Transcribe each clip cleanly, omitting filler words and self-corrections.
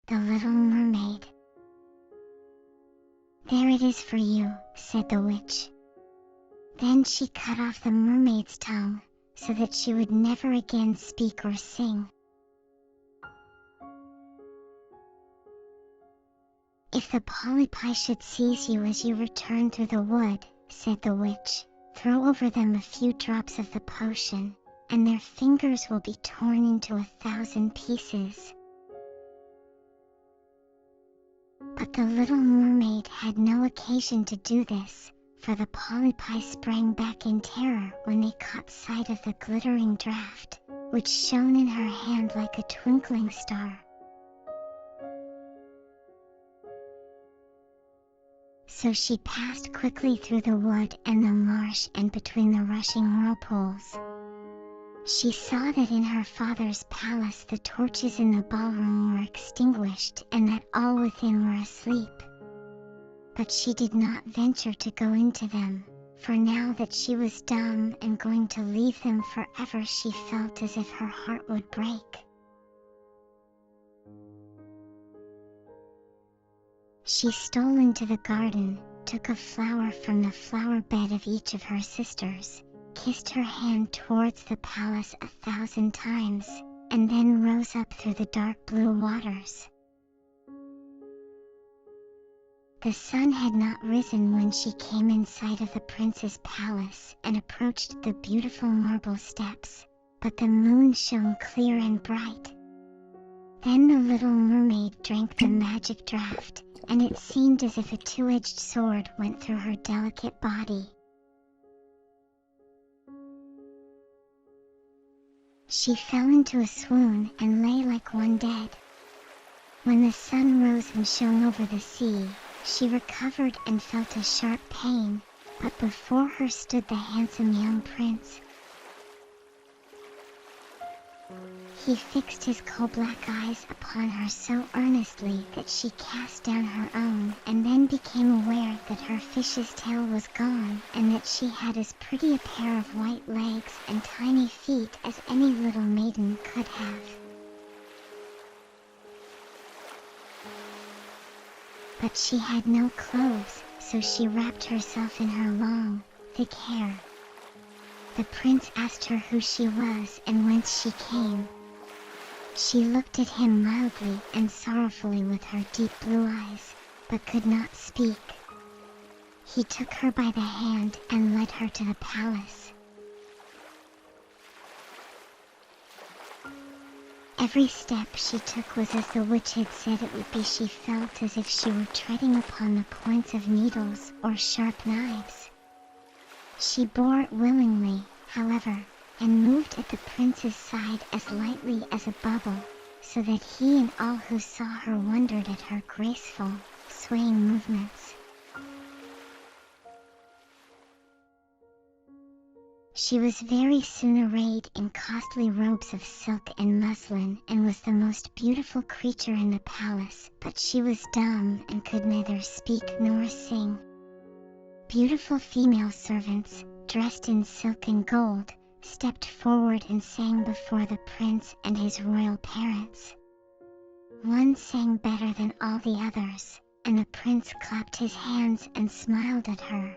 the Little Mermaid. "There it is for you," said the witch. Then she cut off the mermaid's tongue so that she would never again speak or sing. "If the polypi should seize you as you return through the wood," said the witch, "throw over them a few drops of the potion, and their fingers will be torn into 1,000 pieces." But the Little Mermaid had no occasion to do this, for the polypi sprang back in terror when they caught sight of the glittering draught, which shone in her hand like a twinkling star. So she passed quickly through the wood and the marsh and between the rushing whirlpools. She saw that in her father's palace the torches in the ballroom were extinguished and that all within were asleep. But she did not venture to go into them, for now that she was dumb and going to leave them forever, she felt as if her heart would break. She stole into the garden, took a flower from the flower bed of each of her sisters, kissed her hand towards the palace 1,000 times, and then rose up through the dark blue waters. The sun had not risen when she came in sight of the prince's palace and approached the beautiful marble steps, but the moon shone clear and bright. Then the Little Mermaid drank the magic draught, and it seemed as if a two-edged sword went through her delicate body. She fell into a swoon and lay like one dead. When the sun rose and shone over the sea, she recovered and felt a sharp pain, but before her stood the handsome young prince. He fixed his coal-black eyes upon her so earnestly that she cast down her own, and then became aware that her fish's tail was gone, and that she had as pretty a pair of white legs and tiny feet as any little maiden could have. But she had no clothes, so she wrapped herself in her long, thick hair. The prince asked her who she was and whence she came. She looked at him mildly and sorrowfully with her deep blue eyes, but could not speak. He took her by the hand and led her to the palace. Every step she took was as the witch had said it would be. She felt as if she were treading upon the points of needles or sharp knives. She bore it willingly, however, and moved at the prince's side as lightly as a bubble, so that he and all who saw her wondered at her graceful, swaying movements. She was very soon arrayed in costly robes of silk and muslin, and was the most beautiful creature in the palace, but she was dumb and could neither speak nor sing. Beautiful female servants, dressed in silk and gold, stepped forward and sang before the prince and his royal parents. One sang better than all the others, and the prince clapped his hands and smiled at her.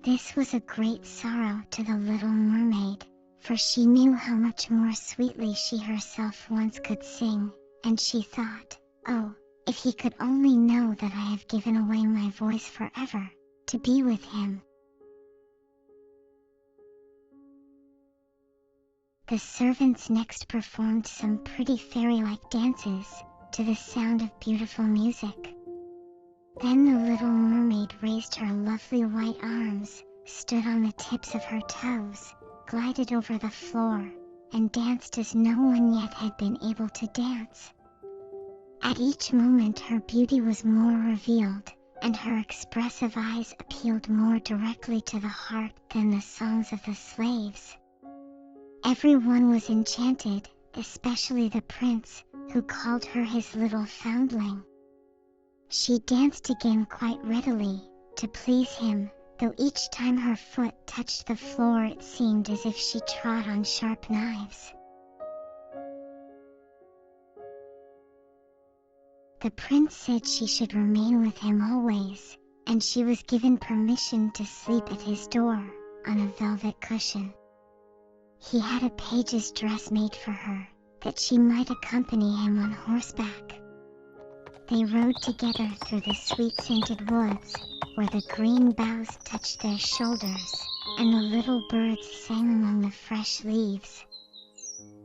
This was a great sorrow to the Little Mermaid, for she knew how much more sweetly she herself once could sing, and she thought, "Oh, if he could only know that I have given away my voice forever, to be with him." The servants next performed some pretty fairy-like dances, to the sound of beautiful music. Then the Little Mermaid raised her lovely white arms, stood on the tips of her toes, glided over the floor, and danced as no one yet had been able to dance. At each moment her beauty was more revealed, and her expressive eyes appealed more directly to the heart than the songs of the slaves. Everyone was enchanted, especially the prince, who called her his little foundling. She danced again quite readily, to please him, though each time her foot touched the floor it seemed as if she trod on sharp knives. The prince said she should remain with him always, and she was given permission to sleep at his door on a velvet cushion. He had a page's dress made for her, that she might accompany him on horseback. They rode together through the sweet-scented woods, where the green boughs touched their shoulders, and the little birds sang among the fresh leaves.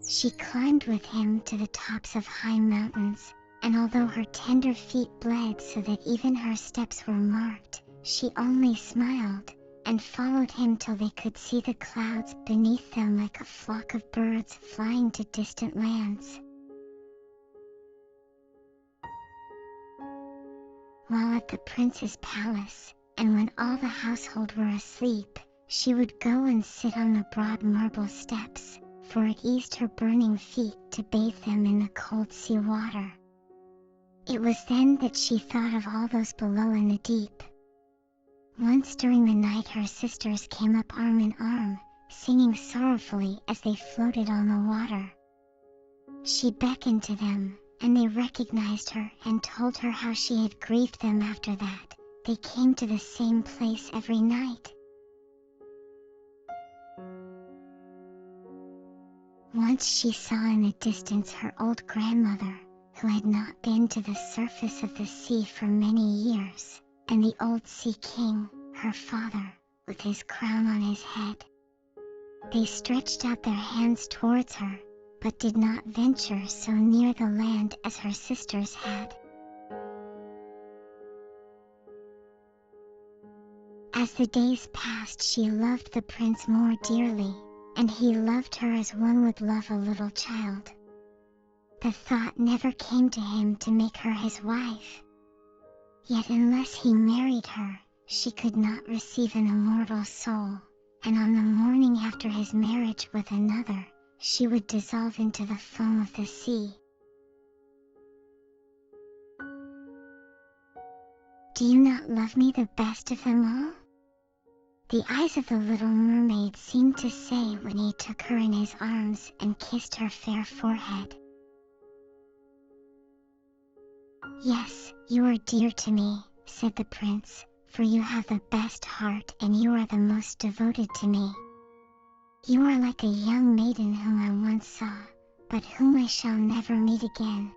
She climbed with him to the tops of high mountains, and although her tender feet bled so that even her steps were marked, she only smiled, and followed him till they could see the clouds beneath them like a flock of birds flying to distant lands. While at the prince's palace, and when all the household were asleep, she would go and sit on the broad marble steps, for it eased her burning feet to bathe them in the cold sea water. It was then that she thought of all those below in the deep. Once during the night her sisters came up arm in arm, singing sorrowfully as they floated on the water. She beckoned to them, and they recognized her and told her how she had grieved them after that. They came to the same place every night. Once she saw in the distance her old grandmother, who had not been to the surface of the sea for many years, and the old sea king, her father, with his crown on his head. They stretched out their hands towards her, but did not venture so near the land as her sisters had. As the days passed, she loved the prince more dearly, and he loved her as one would love a little child. The thought never came to him to make her his wife. Yet unless he married her, she could not receive an immortal soul, and on the morning after his marriage with another, she would dissolve into the foam of the sea. Do you not love me the best of them all? The eyes of the little mermaid seemed to say when he took her in his arms and kissed her fair forehead. Yes, you are dear to me, said the prince, for you have the best heart and you are the most devoted to me. You are like a young maiden whom I once saw, but whom I shall never meet again.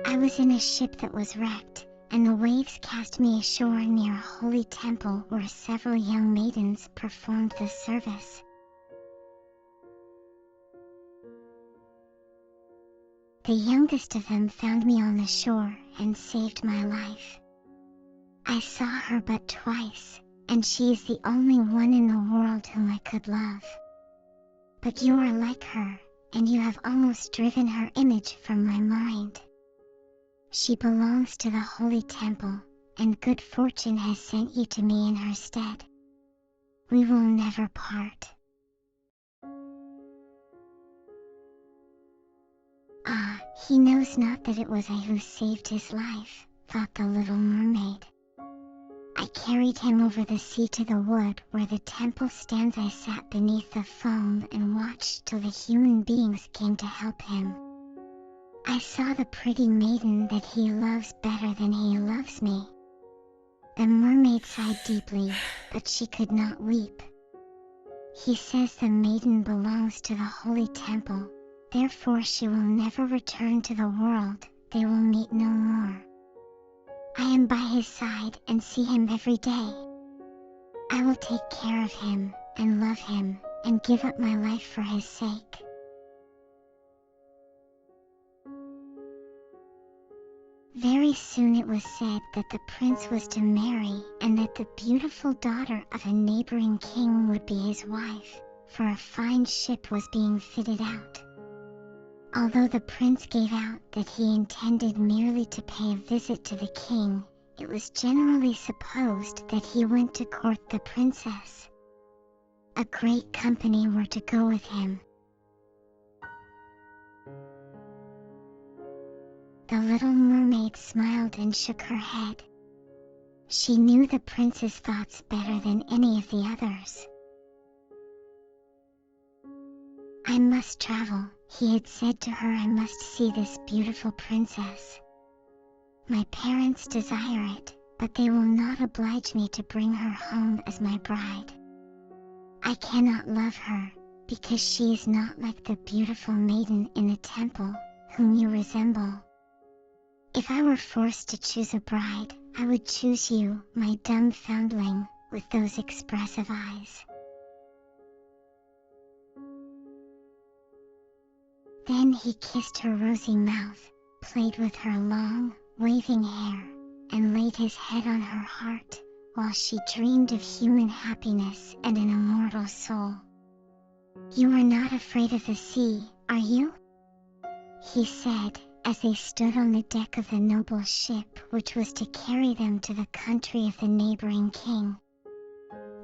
I was in a ship that was wrecked, and the waves cast me ashore near a holy temple where several young maidens performed the service. The youngest of them found me on the shore and saved my life. I saw her but twice, and she is the only one in the world whom I could love. But you are like her, and you have almost driven her image from my mind. She belongs to the holy temple, and good fortune has sent you to me in her stead. We will never part. Ah, he knows not that it was I who saved his life, thought the little mermaid. I carried him over the sea to the wood where the temple stands. I sat beneath the foam and watched till the human beings came to help him. I saw the pretty maiden that he loves better than he loves me. The mermaid sighed deeply, but she could not weep. He says the maiden belongs to the holy temple, therefore she will never return to the world, they will meet no more. I am by his side and see him every day. I will take care of him and love him and give up my life for his sake. Very soon it was said that the prince was to marry and that the beautiful daughter of a neighboring king would be his wife, for a fine ship was being fitted out. Although the prince gave out that he intended merely to pay a visit to the king, it was generally supposed that he went to court the princess. A great company were to go with him. The little mermaid smiled and shook her head. She knew the prince's thoughts better than any of the others. I must travel, he had said to her. I must see this beautiful princess. My parents desire it, but they will not oblige me to bring her home as my bride. I cannot love her, because she is not like the beautiful maiden in the temple, whom you resemble. If I were forced to choose a bride, I would choose you, my dumb foundling, with those expressive eyes." Then he kissed her rosy mouth, played with her long, waving hair, and laid his head on her heart, while she dreamed of human happiness and an immortal soul. "You are not afraid of the sea, are you?" he said, as they stood on the deck of the noble ship which was to carry them to the country of the neighboring king.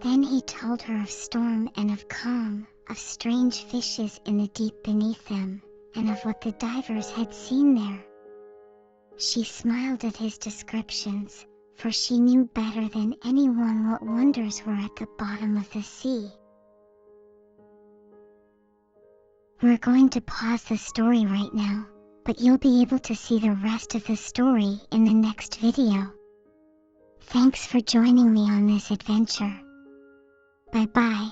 Then he told her of storm and of calm, of strange fishes in the deep beneath them, and of what the divers had seen there. She smiled at his descriptions, for she knew better than anyone what wonders were at the bottom of the sea. We're going to pause the story right now, but you'll be able to see the rest of the story in the next video. Thanks for joining me on this adventure. Bye-bye.